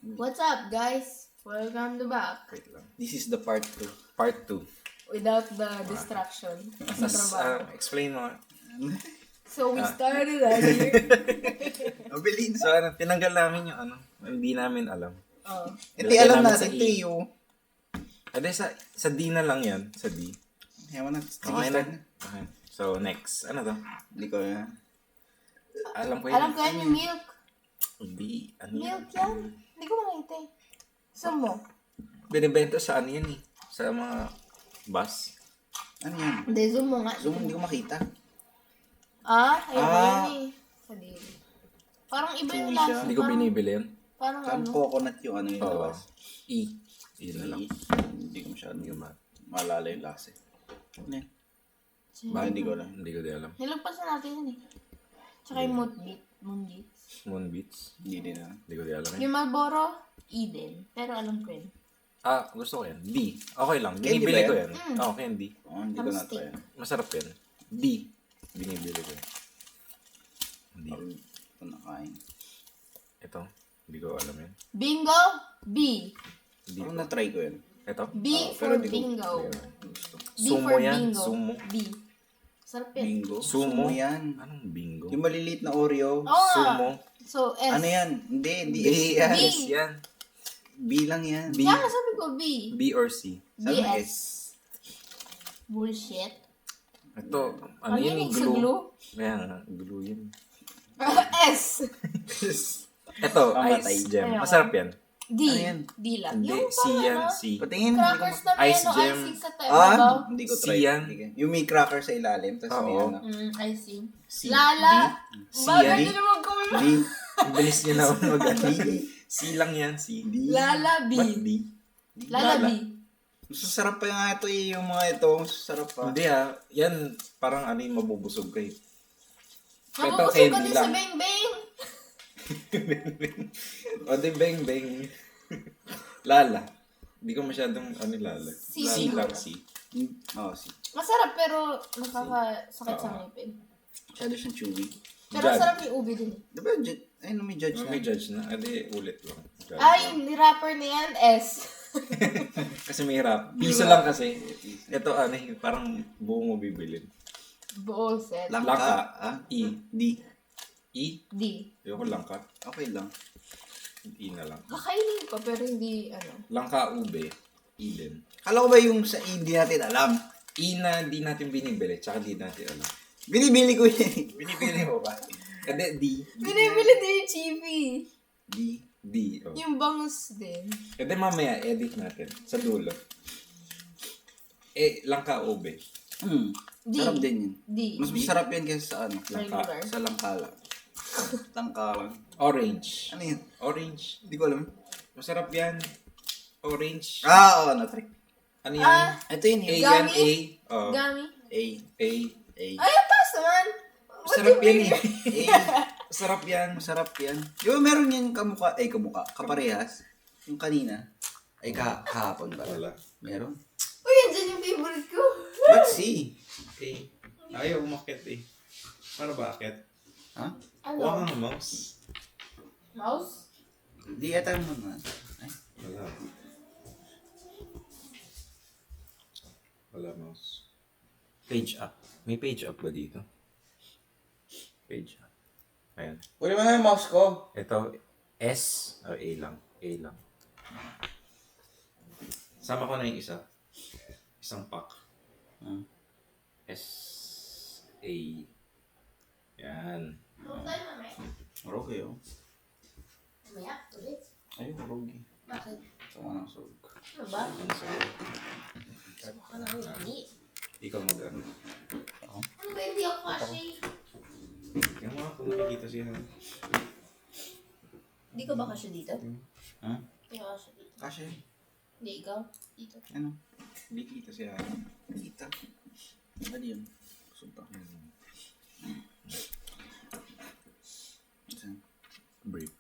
What's up, guys? Welcome to back. Wait lang. This is the part 2. Part 2. Without the distraction sa trabaho. Explain mo. So, we started earlier. Mabilin. So, tinanggal namin yung hindi namin alam. Oh. Hindi alam namin natin sa ito E. yung... Sa D na lang yan. Sa D. Ewan na. Sige, Okay start na. na. Okay. So, next. Ano to? Hindi ko na. Alam ko yun. Alam ko yan yung milk. Hindi. Ano yan? Milk yan. Hindi ko makita eh. Sumo. Binibenta sa ano yan eh. Sa mga bus. Ano yan? Hindi, zoom mo nga. Zoom, hindi ko makita. Ayun Ah. yan eh. Sa dili. Parang iba yung Chewy lasa. siya. Hindi ko binibili yun. Parang Saan ano. coconut yung ano yung Oo. labas? E. Yun na lang. Hindi ko masyado maalala yung lasa. Ano yan? Bakit Hindi ko alam. Hindi ko di alam. Nilagpasan natin yun eh. Tsaka yung moonbeat. Moon Beats. Hindi din na. Hindi ko di alam yun. Yung Marlboro, Eden. Pero alam ko yun. Gusto ko yan. D. Okay lang. Candy Binibili ba ko yan? yan. Oo, candy. Oh, hindi ko na try yan. Masarap yan. D. Binibili ko yan. D. Hindi ko nakain. Ito. Hindi ko alam yan. Bingo, B. D. Ano na-try ko yan? Ito. B pero for di ko- bingo. Gusto. B Sumo for yan. bingo. Sumo. B. Sarap yan. Bingo? Sumo? yan. Anong bingo? Yung maliliit na Oreo. Oo nga. Sumo. So, S. Ano yan? Hindi, B. yan. B. S yan. B lang yan. B. Kaya nga sabi ko B. B or C. Sabi mo BS. S. Bullshit. Ito. Ano Ano yun? yun? Glue. Glue? Kaya nga. Glue yun. S. Ito. Pamatay. Ice gem. Ayoko. Masarap yan. D. Ano yan? D lang. Hindi. Yung C pang yan. ano, C. Patingin. crackers na may Ice ano, gem. icing sa tayo. Hindi ko C try. yan. Hindi ko- Yung may cracker sa ilalim, tapos may Oo. ano. Icing. C. Lala. C Bakit yan. hindi naman kami D. Ang bilis niya na mag C lang yan. C. D. Lala B. Ba't D? Lala B. Masasarap pa nga ito eh, yung mga ito. Masasarap pa. Hindi yan parang ano yung mabubusog kayo. Mabubusog ka candy din sa lang. bang bang. O di bang bang. Lala. Hindi ko masyadong lala. C. C lang C. Oo, si. Masarap pero nakakasakit sa ngipin. Masyado siyang chewy. Pero Judge. sarap yung ubi din. Diba, ayun, may judge na. May judge na. Adi ulit lang. Judge. Ay, ni rapper na yan, S. Kasi may hirap. Piso lang kasi. Ito parang buong mo bibilin. Buo set. Langka. Langka. E. D. E? D. Ayoko langka. Okay lang. E na lang. Kakainin ko pero hindi ano. Langka ube. Eden. Kala ko ba yung sa E, di natin alam? E na di natin binibili. Tsaka di natin alam. Binibili ko yun. Binibili mo ba? Hindi, D. Binibili din yung chibi. D. D. Oh. Yung bangus din. Kasi mamaya, edit natin. Sa dulo. Langka ube. D. Sarap din yun. D. Mas masarap yan kaysa sa ano. Regular. Sa langka lang. Langka lang. Orange. Ano yun? Orange. Hindi ko alam. Masarap yan. Orange. Oo, na-try. Ano yan? Ito yun. A Yung yan, Gummy? A. Oh. Gummy. A. A. A. Ay, ang taas naman. What Masarap do you yan mean? eh. A. Masarap yan. Masarap yan. Di ba meron yan kamuka? Kaparehas. Yung kanina. Ay, kahapon ba? Wala. Meron. Uy, yan dyan yung favorite ko. Ba't C? A. Ayaw umakit eh. Para bakit? Ha? Kuha Ano? kang mouse. Mouse? Di ata mo na. Ay. Wala. Wala mouse. Page up. May page up ba dito? Page up. Ayan. Wala mo na yung mouse ko. Ito, S o A lang. A lang. Sama ko na yung isa. Isang pack. S A. Yan. Tayo mamaya. Okay, oh. Mamaya, ulit. Ay, rogi. Bakit? Tama ng solve. Ano ba? Baka na hindi. Ikaw mag-ano. Ano ba hindi ako kasi? Yung mga kung nakikita siya. Hindi ka ba kasya dito? Ha? Hindi ka kasya dito. Kasi, Hindi, ikaw. Dito. ano? Hindi kita siya. Kita. Ano yun? Sunta. Brief.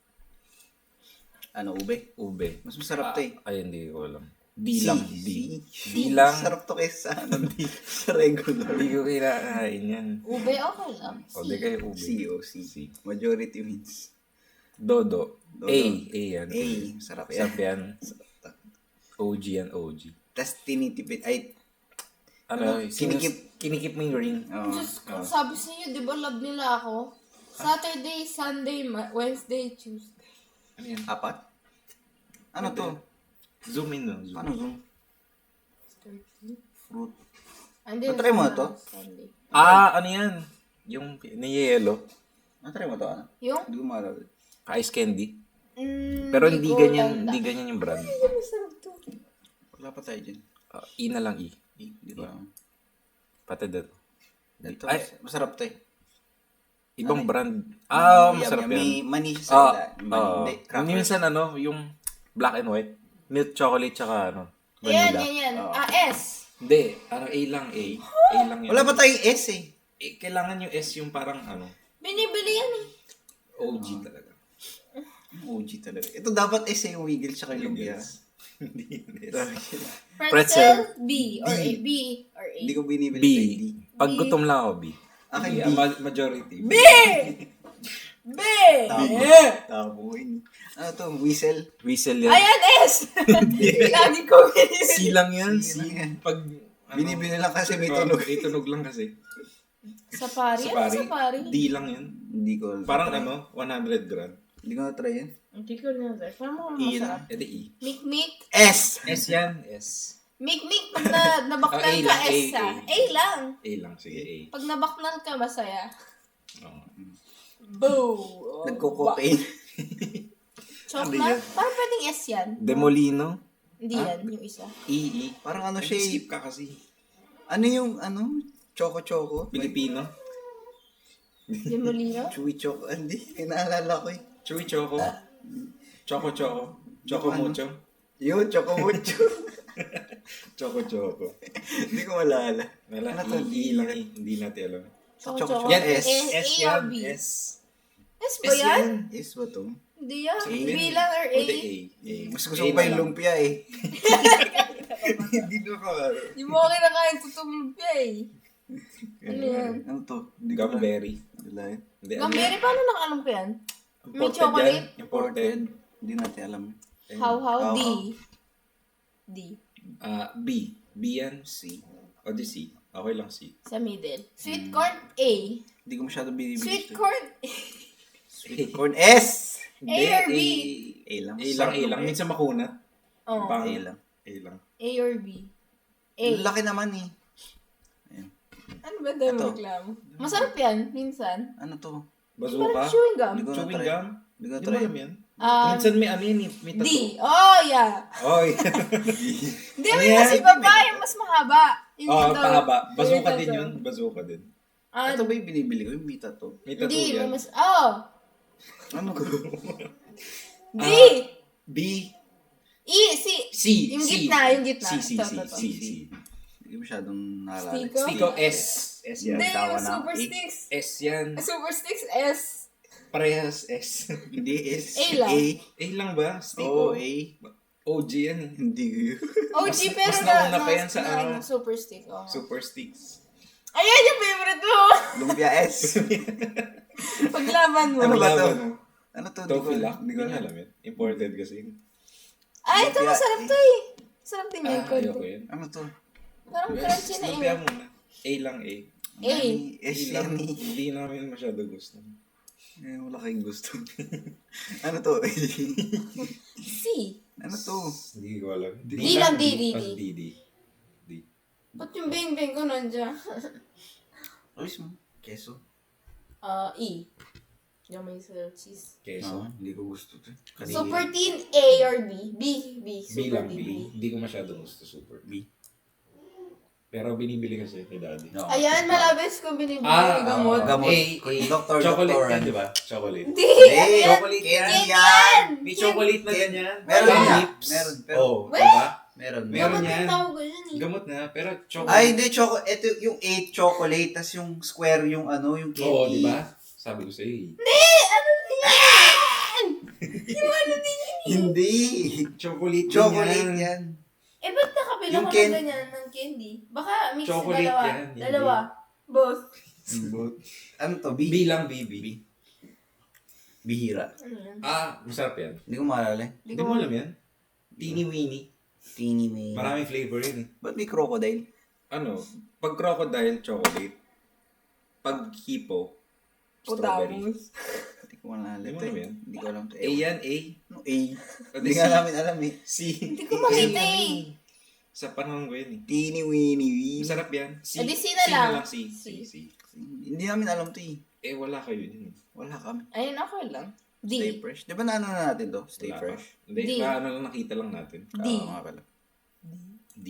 Ano, ube? Ube. Mas masarap to eh. Ay, hindi ko alam. C. D lang. C. D. C. D lang. Sarap to kaysa ano, sa regular. Hindi ko kinakain yan. Ube, okay lang. O, di kayo ube. C o C. Majority wins. Dodo. Dodo. A yan. A. Sarap yan. Sarap yan. OG yan, OG. Tapos tinitipid. Ay, Ano, kinikip. kinikip mo yung ring. Oo. Diyos ko, sabi sa inyo, di ba love nila ako? Saturday, Sunday, Wednesday, Tuesday. Ano yan? 4? Ano to? Zoom in, no? Zoom. Ano to? 13. Fruit. And then, Natry mo to? Sunday. Ano yan? Yung niyelo. Natry mo to, ano? Yung? Hindi ko maalala. Ice candy. Pero hindi ko ganyan, tanda. hindi ganyan yung brand. Ay, masarap to. Wala pa tayo dyan. E na lang, E. Hindi ko alam. Pati dito. Ito, Ay. masarap to eh. Ibang brand. May- Masarap May yan. mani siya sa ila. Hindi, cracker. Minsan yung black and white. Milk chocolate tsaka Ayan, vanilla. yan. Oo. S. Hindi, A lang, A. A lang yan. Wala pa tayong S eh. Kailangan yung S yung parang Binibili yan eh. OG talaga. OG talaga. Ito dapat S eh, yung wiggle tsaka yung lumpia. Hindi yun S. Pretzel, Pretzel. B. Or B. A. B. Or A. Hindi ko binibili B. tayo D. Pag gutom lang ako, B. Akin B, B. ang majority. B! B! Tabo yun. Ano to? Whistle? Whistle yan. Ayan, S! Lagi ko binibili. C lang yan. C lang yan. Pag Binibili lang kasi may tunog. May tunog lang kasi. Sa pari? Ano sa pari? D lang yun. Hindi ko. Parang na-try. 100 gram. Hindi ko na-try yan. Hindi ko na tayo. Paano mo E masarap? Ede E. Mik-mik. S! S yan. S. Mik-mik. Pag nabaknal A ka, lang, S A, ha. A. A lang. A lang. Sige, A. Pag nabaknal ka, masaya. Oo. Boo! Nagko-cocaine. Chocolate? Parang pwedeng S yan. Demolino. Hindi yan, yung isa. E. Parang ano siya eh. Skip ka kasi. Ano yung Choco-choco? Pilipino. Demolino? Chewy choco. Hindi. Inaalala ko eh. Chewy Choco. Choco Choco. Choco Mucho. Yun, choco mucho. Choco Choco. Hindi ko malala. Wala. Ano to? E lang eh. Hindi natin alam. Choco-choco. Yan, S. A S or yan. B? S. S ba yan? Yes ba to? Hindi yan. A. B lang or A? Hindi A. A. Mas gusto ko pa yung lumpia eh. Hindi ko pa. Di mo ako kinakain tutong lumpia eh. Ano yan? Ano to? Hindi ko Gumberry. Wala eh. Hindi, Gamberi, paano nakaalam ko yan? May Imported chocolate? yan. Imported. Hindi natin alam. How? How? D. D. B. B yan. C. O di C. Okay lang C. Sa middle. Sweet corn, A. Hindi ko masyado binibili. Sweet ito. corn, Sweet corn. S! A or B? A lang. A lang, A lang. Minsan makunat. Oh. Pang- A lang. A lang. A or B? A. Ang laki naman eh. Ano ba tayo Ito. reklamo? Masarap yan, minsan. Ano to? Bazooka. Parang chewing gum. Hindi ko Chewing na-try. gum. Hindi ko Hindi mo na-try. alam yan. Um, Minsan may ano yun eh. May D. tattoo. Oh, yeah. Oy. Hindi, Ano may yan? mas ibaba yung mas mahaba. Yung Oh, ito. pahaba. Bazooka Yung din ito. yun. Bazooka din. Ah, Ito ba yung binibili ko? Yung Vita to? May tattoo hindi, may yan. mas... Oh! Ano ko? D! B. E, C. C. Yung C. gitna, yung gitna. C, C, Ito, C, ito, ito. C, C. Hindi ko masyadong naalala. Stiko? Stiko S. S yan. Hindi, tawa yung na. Super A. Sticks. S yan. Super Sticks, S. Parehas S. Hindi, S. A lang. A lang ba? Oo, Stiko. A. OG yan eh. Hindi ko yun. OG, pero mas nauna pa yan sa Super Stick. Oh. Super Sticks. Ayan yung favorite mo! Lumpia S. Paglaban mo. Ano ba to? Laban, no? Ano to? Tofu lock. Hindi Hindi ko ko alam. alam yun. Imported kasi. Ay, ito Lumpia, masarap eh. to eh. Sarap din yan. Ayoko konti. yun. Ano to? Parang crunchy na Lumpia eh. muna. A lang A. A. S A lang. yan eh. Hindi namin masyado gusto. Eh, wala kayong gusto. Ano to? C. Ano to? Hindi ko alam. D lang, D, D, Ah, D. D, D. D. Ba't yung bing-bing ko nandiyan? Ayos mo. Keso. E. Yung may cheese. Queso. Hindi ko gusto to. Kanina. Super Teen, A or B? B. B. B Super lang, Teen, B. Hindi ko masyado gusto super. B. Pero binibili kasi kay daddy. No. Ayan, malabis ko binibili Ah, yung gamot. gamot. A, Doctor, chocolate doctor. yan, di ba? Chocolate. Hindi! Eh, Ano yan? chocolate yan. Cake yan. May chocolate na ganyan. Meron Parang nga. lips. Meron, pero- Oh, Weh? diba? Meron. Meron Gamot yan. ang tawag ko yun eh. Gamot na, pero chocolate. Ay, hindi. Ito yung 8 chocolate, tas yung square yung ano, yung candy. Oo, di ba? Sabi ko sa'yo eh. Hindi! Ano din yan? Yung ano din yun eh. Hindi. Chocolate din Chocolate yan. yan. Eh, ba't nakabila Yung ko can- ng ganyan ng candy? Baka mix Chocolate dalawa. yan, hindi. Dalawa. Both. Ano to? B lang, B, B. Bihira. Ano yan? Masarap yan. Hindi ko maalala eh. Hindi mo alam yan? Teeny weeny. Teeny may... Maraming flavor yun eh. Ba't may crocodile? Ano? Pag crocodile, chocolate. Pag hippo, strawberry. Putamos. Hindi ko maalala Hindi mo ito alam eh. yan? Hindi ko alam ito. A yan, A. No, A. O, Hindi di nga C. namin alam eh. C. Hindi ko makita eh. Sa panahon ko yun eh. Teeny weeny wee. Masarap yan. C. Eh, di C na lang. C. C. C. Hindi namin alam ito eh. Wala kayo yun eh. Wala kami. Ayun, okay lang. Stay D. fresh. Di ba naano na natin to? Stay Wala fresh. pa. Hindi, D. ano lang nakita lang natin. D. Oo nga pala. D.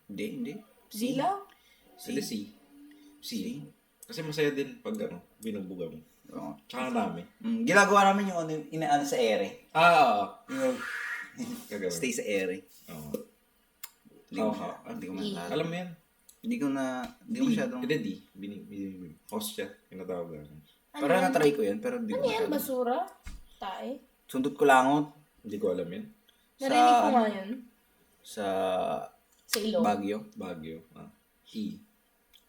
Hindi. D lang? Hindi C. C. Kasi masaya din pag binubuga mo. Oo. Tsaka marami. Ginagawa namin yung inaano sa ere. Oo. Yung Gagawin. stay sa ere. Oo. Hindi ko maalala. Alam mo yan. Hindi ko masyadong... Hindi, D. Host siya. Pinatawag namin. Parang na-try ko yan, pero hindi ko Ano yan? masyadong... Basura? Tae? Sundot ko langot Hindi ko alam yan. Narinig ko nga yun. sa Sa ilong. Baguio. Baguio. E.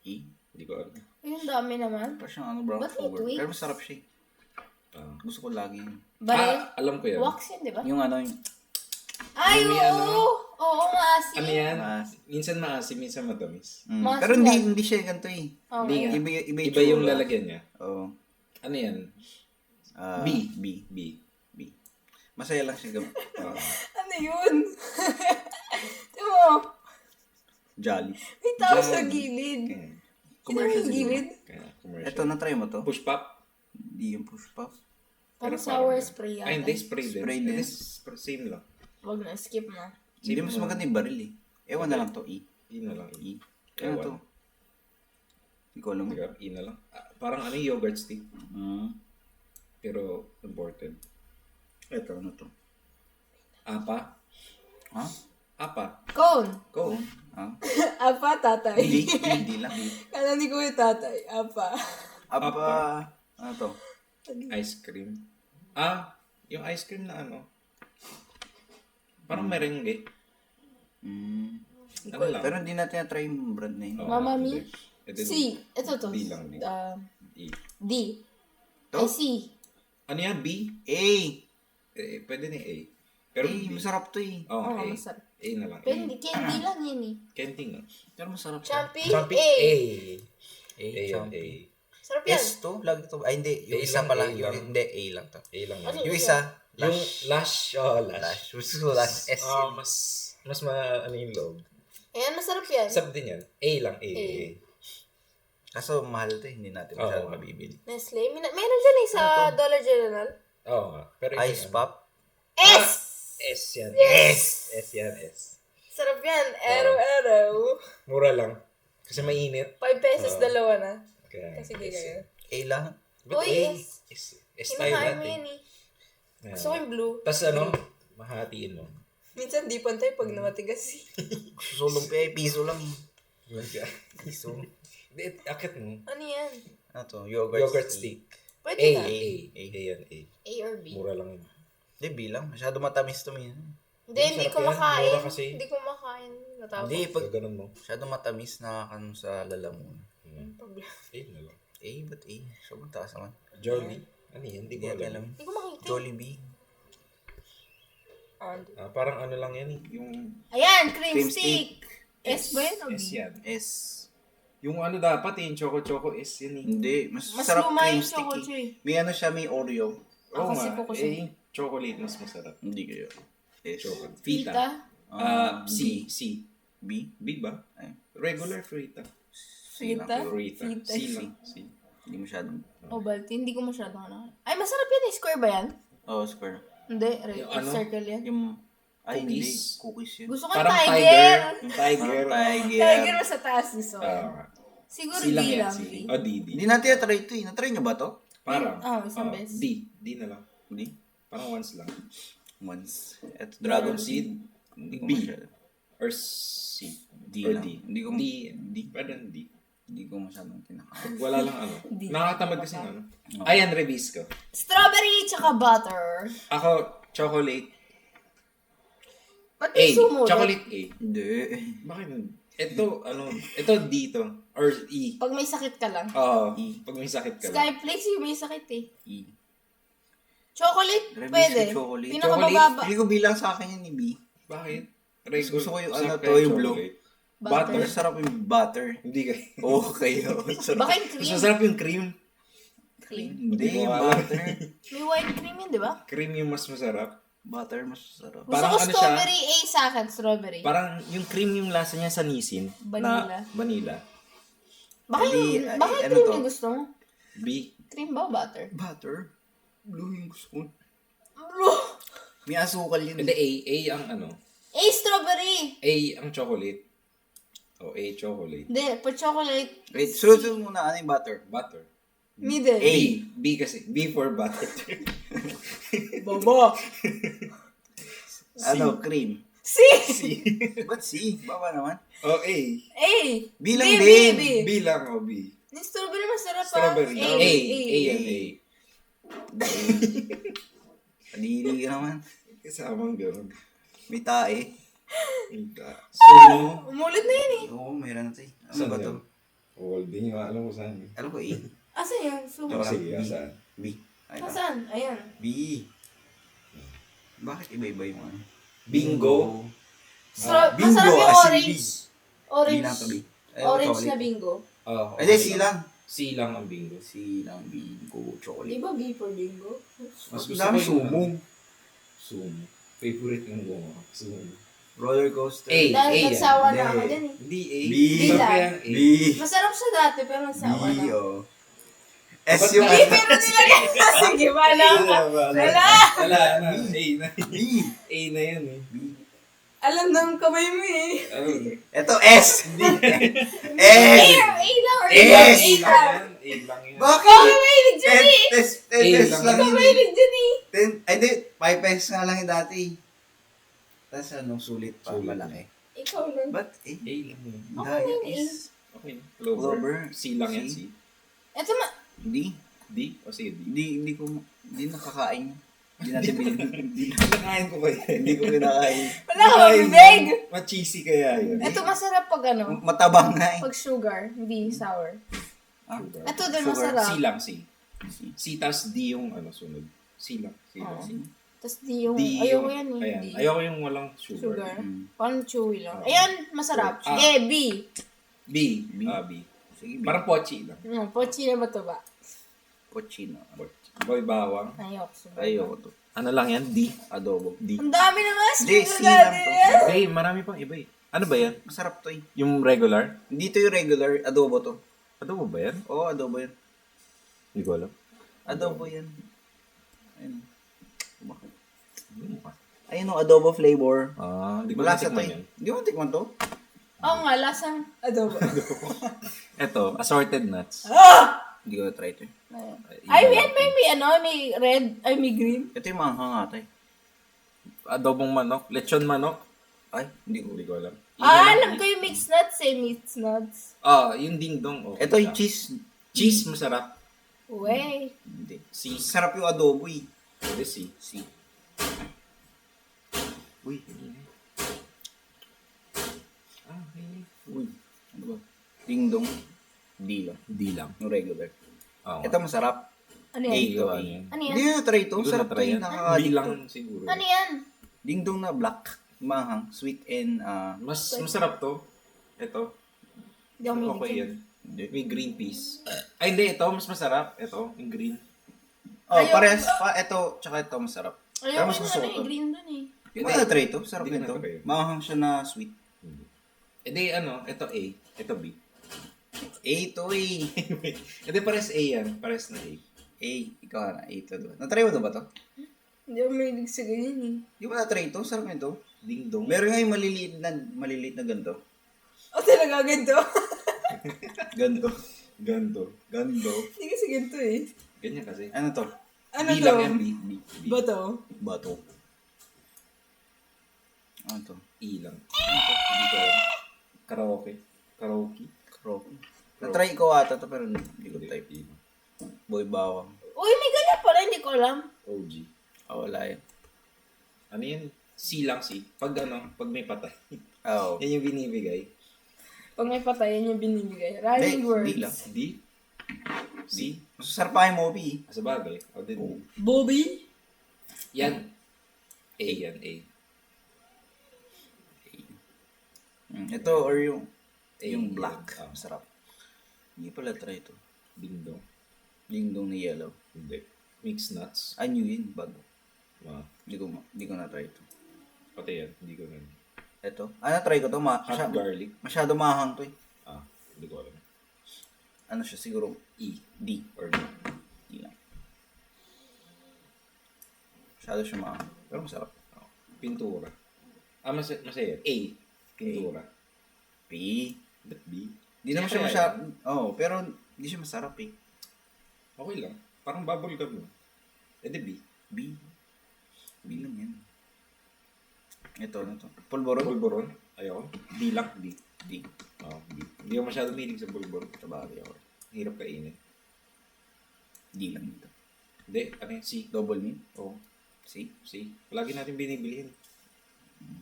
E. Hindi ko alam. Yung dami naman. Parang siyang brown Ba't may sugar. tweets? Pero masarap siya eh. Gusto ko lagi yun. Baril? Alam ko yan. Wax yun, di ba? Yung yung... Ay, May oo! Oo nga, si. Ano yan? Mas- Minsan maasim, minsan matamis. Mas Pero yan. hindi siya ganito eh. Okay. Hindi nga. Iba Iba yung tsura. lalagyan niya. Oo. Ano yan? Ah, B. B. B. B. Masaya lang siya. Ah. Ano yun? Di mo, Jolly. may tao Diyan. sa gilid. Kaya, Commercial siguro. gilid? kaya commercial. Ito, na-try mo to? Push pop? Hindi yung push puff. Parang Pero sour parang- spray yata. Ay, hindi. Spray din. Spray din. Same lang. Wag na, skip na. Hindi mas maganda yung baril eh. Ewan na lang to, E. E na lang. E. Ano to? Hindi ko alam. Teka, E na lang. Parang ano yung yogurt stick. Mm. Pero imported. Ito, ano to? Apa? Ha? Apa? Cone! Go. Ha? Apa, tatay. Hindi lang. Kala ni Kuya tatay. Apa. Apa. Ano to? Ice cream. Yung ice cream na ano? Parang merengue. Ano lang? Pero hindi natin na-try yung brand na yun. Oo, Mama hindi. Mi? Ito, C. Ito to. D lang, D. E. D. To? Ay, C. Ano yan? B? A. Pwede na A. Pero A, masarap to eh. Oo, Oo, A. masarap. A na lang. Pero A. hindi, candy lang yan eh. Kenting nga. Pero masarap siya. Champi, Champi A. A yan, A. Sarap yan. S to? Lagi to. Ay, hindi. Yung A isa lang, pala. A Yung, lang. hindi, A lang to. A lang Ano yan. Yung isa, Yung Lash. Lash. Oh, Lash. Lash. Gusto ko Lash. S. Mas ano yung loob. Ayan, masarap yan. Sarap din yan. A lang, A. A. Kaso mahal to eh. Hindi natin Oo, masyadong nga. mabibili. Nestle. Meron dyan eh sa Dollar General. Oo nga. Pero ito Ice yan. pop. S! S yan. Yes! S yan, S. Sarap yan. Araw-araw. Mura lang. Kasi mainit. 5 pesos, dalawa na. Kaya, Kasi ganyan. A lang. But Uy, A, S. S tayo Kinakain mo natin. yan eh. Yan. Gusto ko yung blue. Tapos mahatiin mo. Minsan di pantay pag namatigas. Susulong pa eh. Piso lang eh. Piso. Hindi, akit mo. Ano yan? Ano to? Yogurt, Yogurt stick. Pwede A, na. A. A yan, A. A or B. Mura lang yun. Hindi, B lang. Masyado matamis to min. Hindi, hindi Sarap ko yan. makain. Mura kasi. Hindi ko makain. Natapos. Hindi, pag So, ganun mo. masyado matamis nakakano sa lalamunan. Problem. A na lang. A, ba't A? Sobrang taas naman. Jolly. Ano yan? Hindi Hindi ko natin alam. alam. Hindi ko makita. Jollibee. Parang ano lang yan eh. Yung Ayan, cream, Cream stick. S ba yun o B? S yan. S. Yung ano dapat eh, yung choco-choco S yan eh. Hindi. Mas Mas sarap luma cream yung stick choco, eh. Choy. May ano siya, may Oreo. Oo kasi nga. po kasi- Yung chocolate mas masarap. Hindi kayo. S. Chocolate. Fita. Fita. B. C. B. B ba? Ay. Regular Frita. C lang. Fita? Frita. Fita. C lang. C. Hindi masyadong. Ovaltine, hindi ko masyadong ano. Ay, masarap yan eh. Square ba yan? Oh, square. Hindi, Yung ano? circle yan. Yung, ay, hindi. Cookies. Cookies yun. Gusto ko Parang tiger. tiger. Yung tiger. Tiger sa taas ni So. Siguro C lang D yan. lang. C. D. O, D. D. Hindi natin na-try ito eh. Na-try nyo ba to? Parang. Isang beses. D. D na lang. Hindi. Parang once lang. Once. Ito, Dragon Seed. Hindi ko B. masyado. Or C. D Or lang. D. Hindi ko, D. D. Pwede D. Hindi ko masyadong kinakain. Pag wala lang ano. D. Nakakatamad kasi ng ano. Ayan, release ko. Strawberry tsaka butter. Ako, chocolate Ba't A. may sumulat? Chocolate A. Hindi. Bakit? Ito, ito D to. Or E. Pag may sakit ka lang. Oo. Pag may sakit ka lang. Skyflakes yung may sakit eh. E. Chocolate, Rebisco pwede. chocolate. Pinakamababa. Hindi ko bilang sa akin yan ni B. Bakit? Gusto ko yung Sarap ano to, kaya yung blue. chocolate. Butter. Pero sarap yung butter. Hindi kayo. Okay, oh. Sarap. Baka yung Mas cream. masarap yung cream. Cream. Hindi, Wala. butter. May white cream yun, di ba? Cream yung mas masarap. Butter mas sarap. Gusto Parang ko ano siya? strawberry A sa akin, strawberry. Parang yung cream yung lasa niya sa nisin. Vanilla. Na vanilla. Baka yung, Ay, baka yung ano cream to? yung gusto mo. B. Cream ba o butter? Butter? Blue yung gusto ko. Blue. May asukal yun. Hindi, A. A ang ano. A, strawberry. A ang chocolate. O, A chocolate. Hindi, pa chocolate. Wait, sunod muna ano yung butter? Butter. Middle. A. B kasi. B for butter. Baba. Ano, cream. C. Ba't C? Baba naman. O, A. A. Bilang B, din. B, B. B lang o B. Yung strawberry masarap pa. Strawberry. A. A. A yan, A. Kadili ka naman. Kasamang gano'n. May tae. So, Umulit na yun eh. Oo, mayroon na tayo. Ano saan ba to? yun? Holding yung alam mo saan yun. Alam ko A. Asan yun? So, O, sige, saan? B. Ay, asan? Ayan. B. Bakit iba-iba yung ano? Bingo. bingo, Masarap yung as in orange. B Orange. lang to B. Ay, Orange chocolate. na bingo. Oh, Ay, di, C lang. C lang ang bingo. C lang, bingo, Di chocolate. ba B for bingo? Mas gusto Dami ko yung sumo. Sumo. Favorite yung gumawa. Sumo. Roller coaster. A. Dahil yan. nagsawa na Hindi. ako dyan eh. Hindi A. B. Sarap lang. yan, A. B. Masarap siya dati pero nagsawa B, na. oh. S Ba't yung... na- B pero nilagay na. Sige, wala ka. Wala. Wala na. A na. B. A na yan eh. Alam ng kamay mo eh. Ano? Ito, S. A, S. A lang or Yes! A A lang. lang yan. A lang yan. Bakit? Ikaw mahilig dyan eh. Test A lang. lang Ikaw yun. mahilig dyan eh. Ay, di. 5 pesos nga lang yung dati. Tapos anong sulit pa, Sulit. malaki. Ikaw lang. But, eh, A lang yan. Okay dahil lang, is... Okay. Clover. Clover. C lang yan. C. C. Ito ma... Hindi. D? O C, D? Hindi nakakain yun. Hindi natin hindi Nakain ko ba yan? hindi ko kinakain. Wala ka mabibig. Ma-cheesy kaya yun. Ito masarap pag ano. Matabang nga eh. Pag sugar, hindi sour. Ah, Ito din Sugar. masarap. C lang, C. C tas D yung ano, sunod. C lang. C lang. Oo. C. Tapos di yung... Di Ayoko yung- yan eh. Ayan. Di. Ayoko yung walang sugar. Sugar. Mm. Parang chewy lang. Oo. Ayan, masarap. Ah. Eh, B. B. B. B. Sige, Parang pochi lang. Pochi na ba ito ba? Pochino. Boy bawang. Ayoko. Sugar. Ayoko to. Ano lang yan? D. Adobo. D. Ang dami naman. Hindi, Sugar C lang daddy to. yan. Hey, marami pang iba eh. Ano ba yan? Masarap to eh. Yung regular? Hindi to yung regular. Adobo to. Ano ba yan? Oo, adobo yan. Hindi ko alam. Adobo yan. Ayun. Bakit? Ano ka? Ayun o, adobo flavor. Ah, hindi ko Malasa to natikman eh. yan. Hindi mo tikman to? Oo nga, lasang adobo. Ito, assorted nuts. Ah! Hindi ko na-try to eh. Ay, yan, may ano, may red, ay, may green. Ito yung manghang ata eh. Adobong manok. Lechon manok. Ay, hindi ko. Hindi ko alam. Alam ko yung mixed nuts eh, mixed nuts. Yung ding-dong. Okay Ito siya. yung cheese. Cheese masarap. Wey. Hindi. C. Sarap yung adobo eh. Pwede C. Si. Uy. Okay. Uy. Ano ba? Ding dong. D lang. D lang. Yung regular. Oo. Ito masarap. Ano A yan? to ano yan. Ano Hindi yan? na try to. Hindi ko Sarap to na-try eh. yan. B Nakakadik lang to. siguro. Ano yan? Ding dong na black. Manghang. Sweet and Mas masarap to. Ito. Hindi ako Okay may yan. May green peas. Ay, hindi. Ito, mas masarap. Ito, yung green. Oh, Ayaw- pares pa. Ito, tsaka ito masarap. Ayaw Pero ko mas yung gusto ano ko eh, to. green dun eh. Hindi mo na-try to. Sarap Hindi ko nito. na-try. Manghang siya na sweet. E di, ito A. Ito B. A to A. E di, pares A yan. Pares na A. A. Ikaw na. A to. Diba? Na-try mo na ba to? Hindi ako may sa ganyan eh. Hindi mo na-try to. Sarap nito. Ding dong. Meron nga yung maliliit na ganito. O talaga ganito? Ganto. Ganto. Ganto. Hindi kasi ganito eh. Ganyan kasi. Ano to? Ano B to? lang yan. B. B. B. Ba to? Bato. Ano to? E lang. Hindi ko alam. Karaoke. Karaoke. Croc. Na-try ko ata to pero hindi ko type. E. Boy bawang. Uy, may ganyan pala, hindi ko alam. OG. Ah, wala yun. Ano yan? C lang C. Pag may patay. Oo. Yan yung binibigay. Pag may patayan yung binibigay. Rhyming Hindi, words. hindi lang. D. C. Masasarap pa yung movie. Sa bagay. O din. Oo. Bobby? Yan. A yan, A. Ito or yung A, black. yan. Masarap. Hindi pala try ito. Dingdong. Dingdong na yellow. Hindi. Mixed nuts. New yun, bago. Ah, Hindi ko na-try ito. pati yan. Hindi ko na. Ito. Na-try ko to. Hot garlic. Masyado mahang to eh. Ah, hindi ko alam. Ano siya, siguro E. D. Or D. D lang. Masyado siya mahang. Pero masarap. Pintura. Masaya. A. Pintura. B. Ba't B? Di naman siya Kaya masyado. Pero hindi siya masarap eh. Okay lang. Parang bubble gum. Eh di B. B. B lang yan. Ito. Pulboron. Pulboron. Ayaw. D lang. D. D. Oh, B. Hindi ako masyado milig sa pulboron. Sa bagay ako. Hirap kainin. D lang ito. Hindi. Ano yun? C. Double meat. Oh. C. C. Palagi natin binibilihin.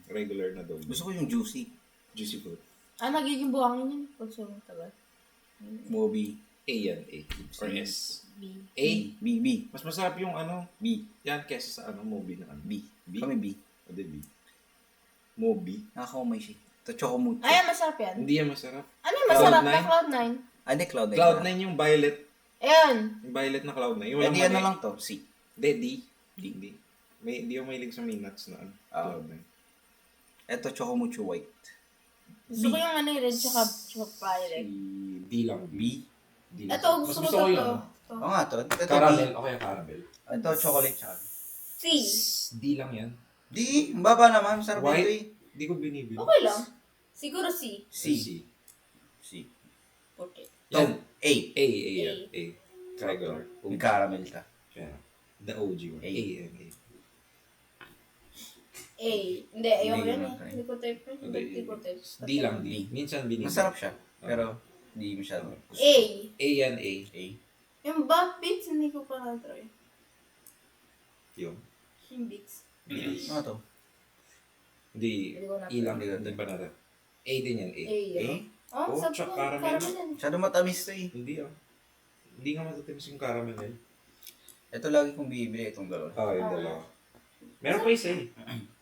Regular na double. Gusto ko yung juicy. Juicy fruit. Nagiging buhangin yun pag sobrang tagal. Moby. A yan. A. Or S. B. A. B. Mas masarap yung ano. B. Yan kesa sa ano. Moby na ano. B. B. Kami B. O di B. Moby. Nakakaumay siya. Ito, chocomucho. Ay, masarap yan. Hindi yan masarap. Ano yung masarap Cloud9? na Cloud9? Hindi, Cloud9. Cloud9 yung violet. Ayan. Yung violet na Cloud9. Yung Hindi, walang ano mani. lang to? C. Hindi, D. Hindi. Hindi ako mahilig sa nuts na ano. Ah. Cloud9. Ito, chocomucho white. Gusto ko yung ano yung red tsaka violet. D lang. B. D lang. Ito, Mas gusto ko yun. to. Oo nga to. Ito, Caramel. D. Okay, caramel. Ito, chocolate tsaka. C. D lang yan. D. Ang baba naman. Sarap White? ito eh. Hindi ko binibili. Okay lang. Siguro C. C. C. Puti. Yan. A. A. Yan. A. Regular. May caramel ta. Yan. The OG one. A. A. yan, A. A. Hindi, ayoko Hindi yan ko eh. na-try. Hindi ko type. Hindi. Hindi ko type. D lang. D. Minsan binibili. Masarap siya. Pero, hindi masyado. A. A yan. A. A. Yung buff beats, hindi ko pa na-try. Yung. Yung beats. Ano to? Hindi. Hindi ko na- E lang. Hindi ko Hindi pa natin. A din yan. A. A. A? Oh, Oh, sabi tsaka ko, caramel. caramel yan. Masyado matamis to eh. Hindi ah. Hindi nga matatimis yung caramel eh. Ito lagi kong bibili itong dalawa. Ah, yung Ah. dalawa. Meron pa isa eh.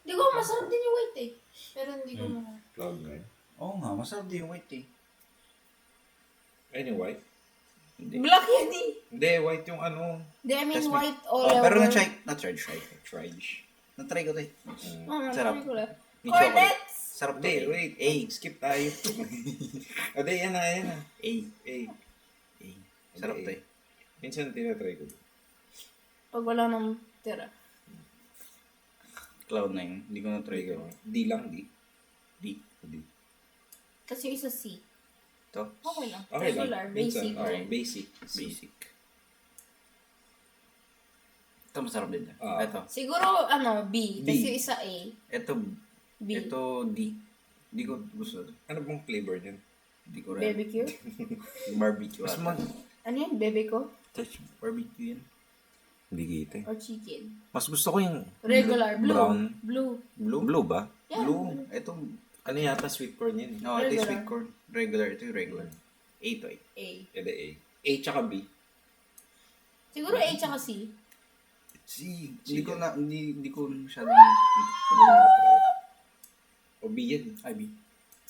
Hindi ko, masarap din yung white eh. Pero hindi ko na. Cloud9. Oo nga, masarap din yung white eh. Ayun yung white. Black yan eh. Hindi, white yung ano. Hindi, I mean That's white all Oh, over. pero na-try Tried. Na-try ko to eh. Sarap. Sarap. Sarap. May chocolate. Cornets! Sarap to Hindi, eh. wait. A. Skip tayo. Hindi, yan na, yan na. A. A. A. Sarap to eh. Minsan tinatry ko. Pag wala nang tira. Cloud9. Hindi ko na-try ko. D lang, D. D. D. Kasi yung isa C. Ito. Okay lang. Okay lang. Regular, Minsan, basic. oh, basic. Basic. Ito masarap din. Ah. Ito. Siguro, ano, B. B. Kasi isa A. Ito. B. Ito D. Hindi ko gusto. Ano bang flavor niyan? Hindi ko rin. BBQ? Barbecue. Mas ata. mag... Ano yan? Bebe ko? Touch. Barbecue yan. Hindi kita eh. Or chicken? Mas gusto ko yung Regular. Blue. brown. Blue. Blue? Blue ba? Yeah. Blue. Ito. Ano yata sweet corn yun? No, ito yung Regular. sweet corn. Regular. Ito yung regular. A to eh. A. Ede A. A tsaka B. Siguro A tsaka C. C. Hindi ko na, hindi ko masyadong... O B yan. Ay, B.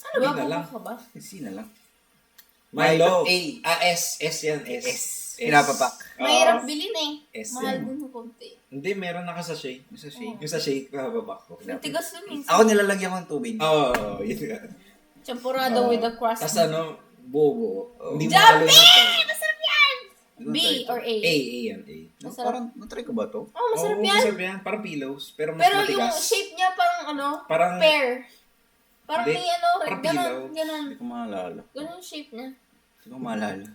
Ano ba? B na lang. Buka ka ba? C na lang. Milo. Milo. A. Ah, S. S yan. S. S. Pinapapak. Mahirap bilhin eh. S Mahal yan. din ng konti. Hindi, meron nakasashay. Isa shake. Yung sa shake, pahababak ko. Ang tigas nun minsan. Ako nilalagyan ko ng tubig. Oo, yun nga. Champurado with the crust. Tapos ano, bobo. Hindi mo Jumpy! alam na Masarap yan! B or A? A yan, A. No, Masarap. parang, na-try ko ba to? Oh, masarap Oo, yan. masarap yan. Parang pillows. Pero mas Pero yung matigas. shape niya parang ano, Parang, pear. Parang Hindi, may ano, parang ganon, pilaw. ganon. Hindi ko maalala. Ganon yung shape niya. Hindi ko maalala.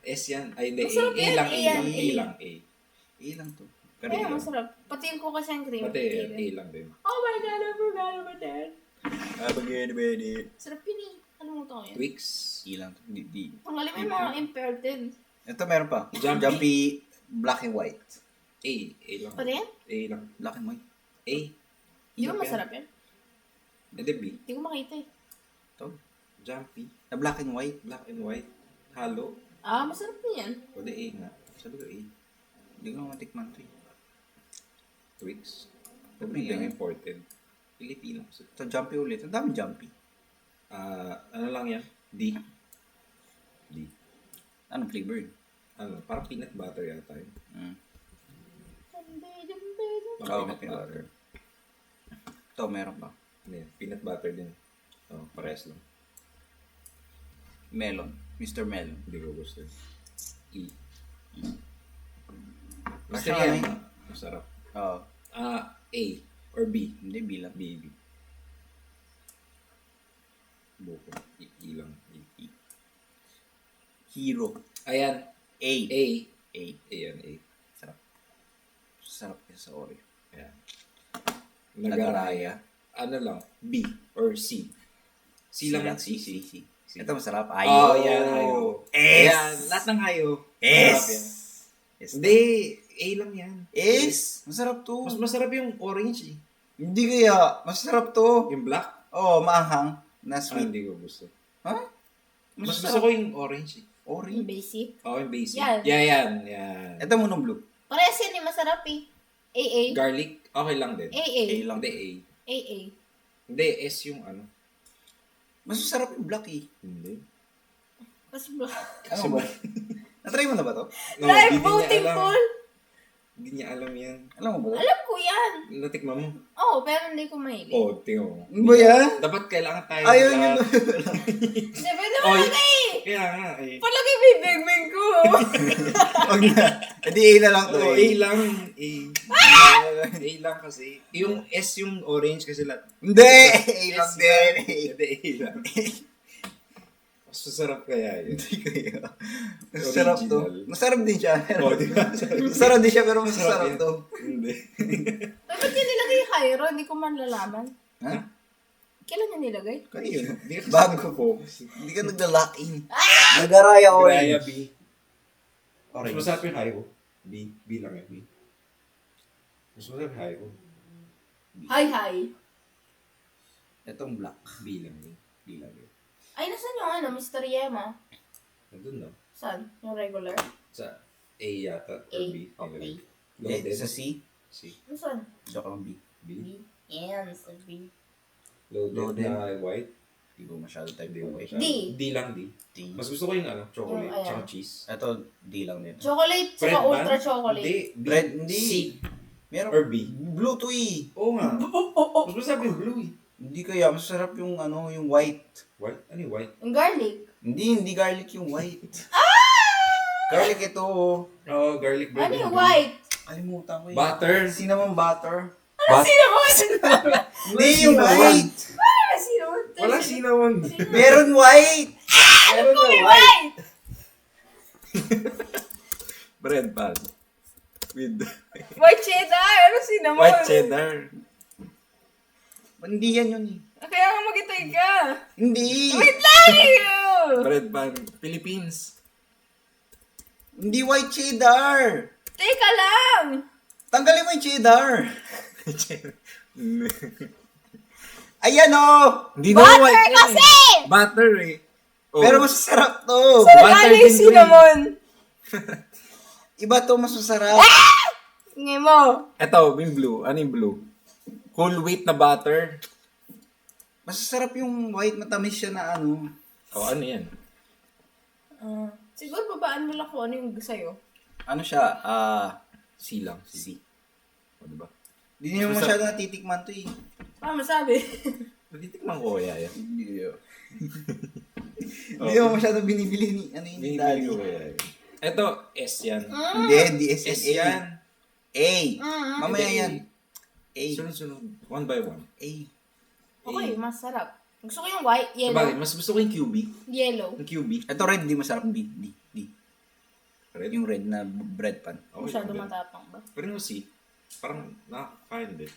S yan. Ay, hindi. A. Masarap A yan, lang, A A yan, lang. A A. lang, A. A lang to. Pero Kaya yun. masarap. Pati yung kuka siyang cream. Pati, A lang din. Oh my God, I forgot about that. Abagay. Sarap yun eh. Ano mo to ngayon? Twix. A lang to. Di. Ang galing mo yung mga impaired din. Ito meron pa. Jumpy. Jumpy black and white. A. A lang. Pati yan? A lang. Black and white. A. Di ba masarap yan? Hindi, B. Hindi ko makita eh. Ito. Jumpy. Na black and white. Black and white. Halo. Ah, masarap din yan. O di A nga. Sabi ko A. Hindi ko matikman to eh. Twix. Sabi Sabi nga. imported. Filipino. Ito, jumpy ulit. Ang daming jumpy. Ano lang yan? D. Anong flavor yun? Ano, parang peanut butter yata yun. Oo, Parang peanut butter. Ito, meron pa. Ano yan? Peanut butter din. Oh, parehas lang. Melon. Mr. Melon. Hindi ko gusto. E. Kasi Masarap yan. yan. Masarap. Oo. A or B. Hindi, bilang. B. Buko. E lang. E. Hero. Ayan. A. A. A. Ayan, A. Sarap. Sarap yan sa Oreo. Ayan. Nagaraya. Ano lang? B or C. C lang. C. Ito masarap. Oh, Ayo. yan. Hayo. S. Ayan. Lahat ng hayo. S. Masarap yan. S. Hindi. A lang yan. S. Masarap to. Mas masarap yung orange eh. Hindi kaya. Masarap to. Yung black? Oo, maanghang. Na sweet. Hindi ko gusto. Ha? Mas gusto ko yung orange eh. Orange. Basic. Oh, yung basic. Yan. Yan. Ito mo nung blue. Parehas yan eh, masarap eh. AA. Garlic, okay lang din. AA. A lang. Hindi A. AA. Hindi, S yung ano. Mas masarap yung black eh. Hindi. Mas bro. Ano ba? Natry mo na ba to? No, Live di niya voting alam. poll. Hindi niya alam yan. Alam mo ba to? Alam ko yan. Natikman mo. Oo, pero hindi ko mahilig. Oh, tingnan mo. Ano ba yan? Dapat kailangan tayo. Ayaw lahat. yun. Hindi, pwede Oy. malagay. Kaya nga eh. Palagay mo yung big ko. Huwag na. Edi A na lang to. Oh, A eh. lang. A. A lang kasi. Yung S yung orange kasi lahat. Hindi! A lang S din. Hindi, A lang. Mas masarap kaya yun. Hindi kaya. Masarap to. Original. Masarap din siya. Oh, di ba? Masarap din siya pero masarap yan. to. Hindi. Bakit niya nilagay yung Cairo? Hindi ko man lalaman. Ha? Kailan niya nilagay? Kanina. Hindi ka Bago. kasi focus. Hindi ka nagla-lock in. Nagaraya Graya orange. B. Mas Orange. masarap yung hayo. B. B lang yan. B. Mas masarap yung hayo. Hi. Itong black. B lang yun. B lang yun. Ay, nasan yung ano, Mr. Yema? Nandun no? Saan? Yung regular? Sa A yata. Or A. B. Okay. Loaded. Sa C. C. Nasaan? Joke lang B. B. B. Yan, sa B. Loaded, Loaded. na white. Hindi ko masyado type Hindi yung ko white. masyado. D. D lang D. D. Mas gusto ko yung ano, chocolate, Yung, ayan. tsaka cheese. Ito, D lang din. Chocolate, Bread saka ba? ultra chocolate. Hindi. B. Bread, hindi. C. Meron. Or B. Blue to E. Oo nga. Mas masarap yung blue eh. Hindi kaya, masarap yung ano, yung white. White? Ano yung white? Yung garlic. Hindi garlic yung white. Garlic ito. Oh, garlic bread. Ano yung and blue. white? Kalimutan ko yun. Butter. Cinnamon butter. Cinnamon! Hindi yung white. Ano cinnamon? Wala cinnamon. Meron white. Meron na May white. white! Bread pan. With White cheddar! Ano cinnamon? white cheddar. Hindi yan yun eh. Kaya nga magitay ka. Hindi. Wait lang! Ew! Bread pan. Philippines. Hindi white cheddar. Teka lang! Tanggalin mo yung cheddar. Ayan o. Hindi na Butter white yan kasi! eh. Butter eh. Oh. Pero mas masarap to. Saan butter galing din to cinnamon? Iba to, mas masarap. Ngay mo. Eto, yung blue. Ano yung blue? Whole wheat na butter. Mas masarap yung white, matamis siya na ano. Oh, ano yan? Siguro babaan mo lang kung ano yung sa'yo. Ano siya? C lang. C. O, diba? Hindi niyo Mas masyado natitikman to eh. Paano masabi? Natitikman ko kaya yan. Hindi ko. Hindi mo masyado binibili ni ano yun ni Binibili daddy. ko kaya yan. Eto, S yan. Hindi, hindi S, S A. yan. A. Mamaya Hindi, yan. A. Sunod-sunod. One by one. A. Okay, masarap. Gusto ko yung white, Sabagay, yellow. mas gusto ko yung QB. Yellow. Yung QB. Ito red, di masarap. D. D. D. Red. Yung red na bread pan. Okay Masyado lang din. matapang ba? Pero yung C, parang nakakain din.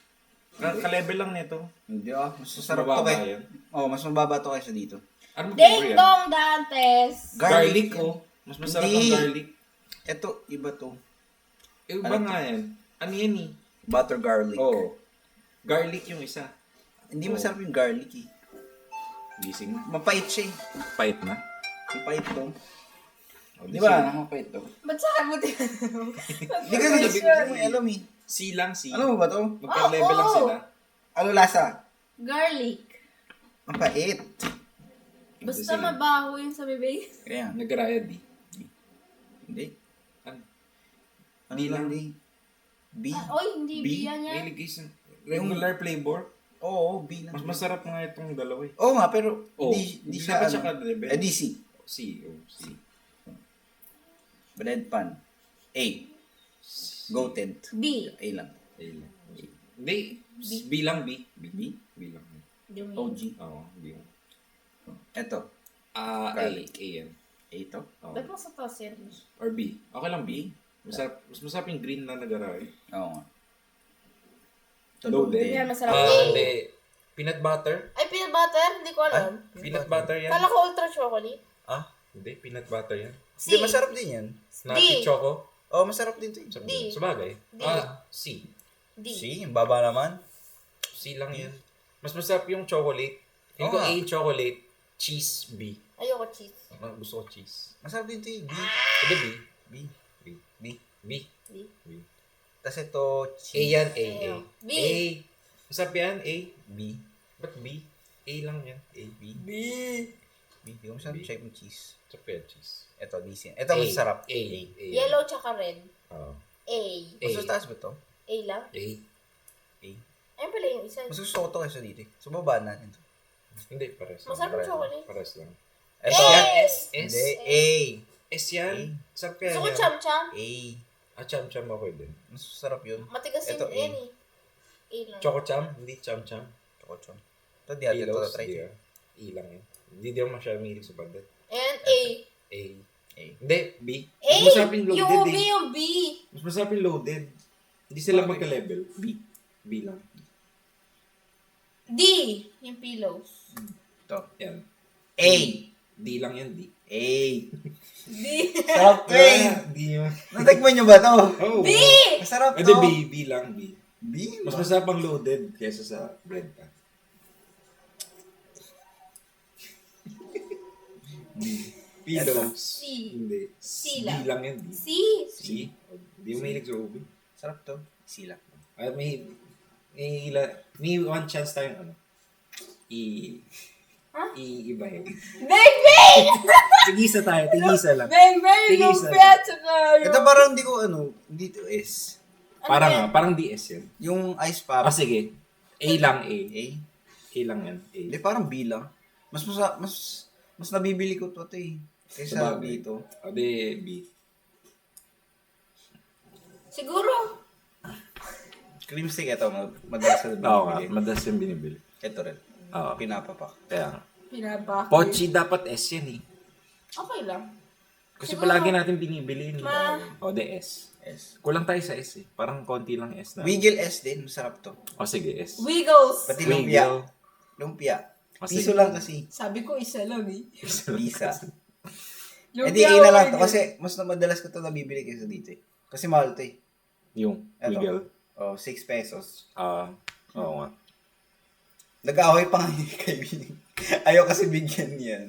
Ka-level lang nito. Hindi mas masarap to Mababa kay. yan. Oh, mas mababa to kaysa dito. Ano mo Ding yan? dong dantes! Garlic, yan. oh. Mas masarap Hindi. ang garlic. Ito, iba to. Iba Ano nga yan. Ano yan eh? Butter garlic. Oo. Garlic yung isa. Hindi masarap yung garlic eh. Gising. Mapait siya eh. Pait na. Mapait to. Oh, Di ba? Mapait to. Ba't sa akin mo Hindi ka hindi mo alam eh. C lang, C. Ano mo ba to? Magka-level lang Oo. sila. Ano lasa? Garlic. Ang pait. Basta mabaho yung sa bibig. Kaya, Nagraya D. hindi. Ano? Ano lang di? B. Oy, hindi B? biya niya. Regular flavor. Oo, B lang. Mas masarap nga itong dalawa eh. Oo nga, pero Oh, hindi siya dapat siya ano. ka-level. Eh, DC. C. Oh, C. Bread pan. A. Goated. B. A lang. A lang. Hindi. B lang, B. B. B lang. Dumi. OG. Oo, B lang. Eto. A. Garlic. A yan. A to. Oo. Ba't mo sa taas yan? Or B. Okay lang B. Mas masarap yung green na nag-aray. Oo nga. Loaded. Yan, masarap. Ah, A. hindi. Peanut butter? Ay, peanut butter? Hindi ko alam. Peanut butter yan? Kala ko ultra chocolate. Ah, hindi. Peanut butter yan. C. Hindi, masarap din yan. Snappy D. choco? Oo, masarap din to. Sarap D. din. Sabagay. D. C. D. Si, baba naman. C lang yan. Mas masarap yung chocolate. Yung ko Oo nga. A chocolate, cheese B. Ayoko cheese. Gusto ko cheese. Masarap din to eh. B. Hindi B. B. B. B. B. D. B. Tapos ito, A cheese. yan, A. Ayaw. B. A. Masarap yan, A. B. Ba't B? A lang yan. A. B. B. B. Hindi ko masyadong B. check yung cheese. Masarap yan, cheese. Ito, DC. Ito, masarap. A. Yellow tsaka red. Oo. A. A. Mas taas ba to? A lang? A. A. Ayun pala yung isa. Mas gusto ko to kaysa dito. So, baba natin to. Hindi, pares lang. Masarap yung Pares chocolate. Pares lang. Ito. A! Yan, S. S. Hindi. A. S yan. Sarap yan. Gusto ko yan. cham-cham. A. Cham-cham ako din. Mas sarap yun. Matigas Ito, yung A. yan eh. A lang. Choco-cham, hindi cham-cham. Chokochon. Ito, di natin ito Pilos, try. di ah. E lang yan. Hindi din ako masyadong mihilig sa badet. And A. A. A. Hindi, B. A! Mas masarap yung Yung loaded B, eh. yung B. Mas masarap yung loaded. Hindi sila magka-level. B. B lang. D. Yung pillows. Ito. Yan. A. D lang yan, D. A. D. Sarap to eh. D yun. Natikman nyo ba to? Oh. B! Masarap Hindi, to. B. B lang, B. B? Mas masarap ang loaded kaysa sa bread pan. B. Pilos. C. Hindi. C D lang. lang yan, D. C. C. Hindi mo mahilig sa ubi. Sarap to. Sila. Ay, may one chance tayong ano. Iibahin. Bang, bang! Tigisa tayo, tigisa lang. Bang, bang! Tigisa Lumpia tsaka Ito parang hindi ko hindi to S. Parang yan? parang DS yan. Yung ice pop. Ah, sige. A lang, A. A? A lang yan, A. Hindi, parang B lang. Mas nabibili ko to eh. Kaysa Sabagay. dito. O, di B. Siguro. Cream stick, ito. Madalas ka Oo nga, bibili. madalas yung binibili. Ito rin. Oo. Pinapapak. Kaya nga. Pinabak. Pochi dapat S yan eh. Okay lang. Kasi Siguro. palagi natin binibili yun. O, di S. S. Kulang tayo sa S eh. Parang konti lang S na. Wiggle S din. Masarap to. O, sige, S. Wiggles. Pati lumpia. Wiggle. Lumpia. O, Piso sige. lang kasi. Sabi ko isa lang eh. Isa. Lumpia Eh di A na lang to. Wiggles. Kasi mas madalas ko to nabibili kaysa dito eh. Kasi mahal to eh. Yung Eto. wiggle. Oh, 6 pesos. Oo nga. Nag-aaway pa nga yung kaibigan. Ayaw kasi bigyan yan.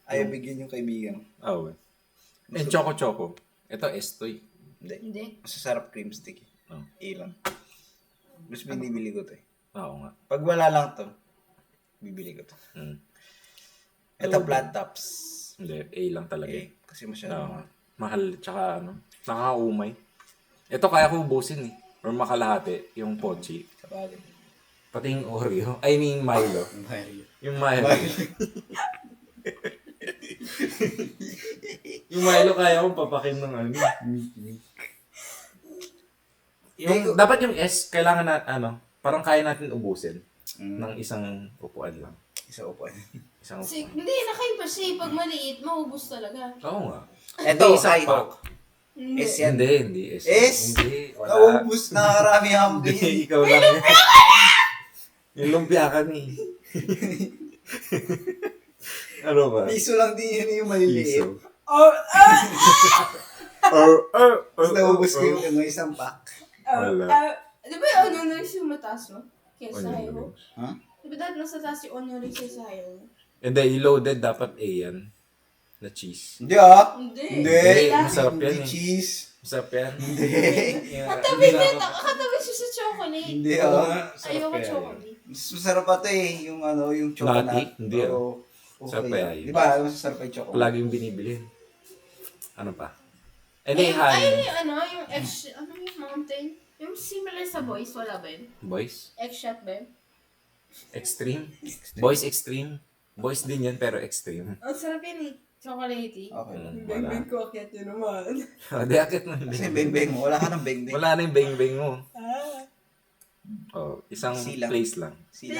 Ayaw bigyan yung kaibigan. Oo. And choco-choco. Ito S to eh. Hindi. Hindi. Masasarap cream stick. Oh. A lang. Mas binibili ko to eh. Oo nga. Pag wala lang to, bibili ko to. Mm. Ito flat tops. Hindi, A lang talaga eh. Kasi masyado Oo. mahal. Mahal, tsaka ano, nakakaumay. Ito kaya ko ubusin eh. Or makalahati, yung pochi. Sabagay. Pati yung Oreo. I mean, Milo. Yung Milo. Yung Milo kaya kong papakin ng ano. Dapat yung S, kailangan na, ano, parang kaya natin ubusin. Ng isang upuan lang. Isa upuan. Isang upuan. Hindi, nakaiba siya eh. Pag maliit, maubos talaga. Oo nga. Ito, isang high. pack. Hindi. S yan. Hindi S. S? Hindi, wala. Naubos, nakarami ang Hindi, ikaw lang. Yung lumpia ka ni. Ano ba? Piso lang din yun yung maliliit. Piso. Or, Tapos naubos ko yung isang pack. Wala. di ba yung onion rings yung mataas mo? Kaya sa Onion hayo? rings. Ha? Di ba dati nasa taas yung onion rings sa hayo? Hindi, i-loaded dapat A yan. Na cheese. Hindi ah. Hindi. Hindi. Hindi, masarap yan Hindi eh. cheese. Masarap yan. Katabi din, nakakatabi siya sa chocolate. Hindi, Oo oh. nga, sarap Ayoko kaya yun. chocolate. Mas masarap pa to eh, yung yung chocolate. Nati? Hindi, Oo. Sarap kaya yun. Di ba, mas masarap pa yung chocolate. Palagi yung binibili. Ano pa? Eh, di, Ayun, honey. yung ano yung mountain? Yung similar sa boys, wala ba yun? Boys? X-shot ba yun? Extreme? Boys extreme? Boys din yan, pero extreme. Ang sarap yun eh. Chocolatey. Okay lang. Wala. ko, akyat yun naman. Di akit mo yung Kasi bing-bing. beng-beng mo, wala ka ng beng-beng. Wala na yung beng-beng mo. Ah. Oh, isang Silang. place lang. Sila.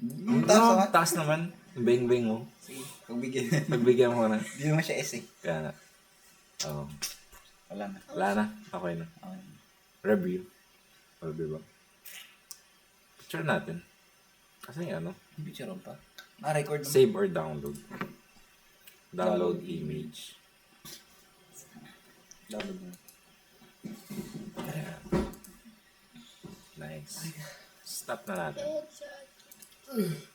Ang Taas naman. taas naman. Yung beng-beng mo. Sige, pagbigyan. Nagbigyan mo na. Hindi naman siya S eh. Kaya nga. Oh, Wala na. wala na. Okay na. Okay. Review. O, diba? Picture natin. Kasi yung ano? Hindi picture pa. Na-record naman. Save or download. Download image. Download mo. Ayan. Nice. Stop na natin. Headshot.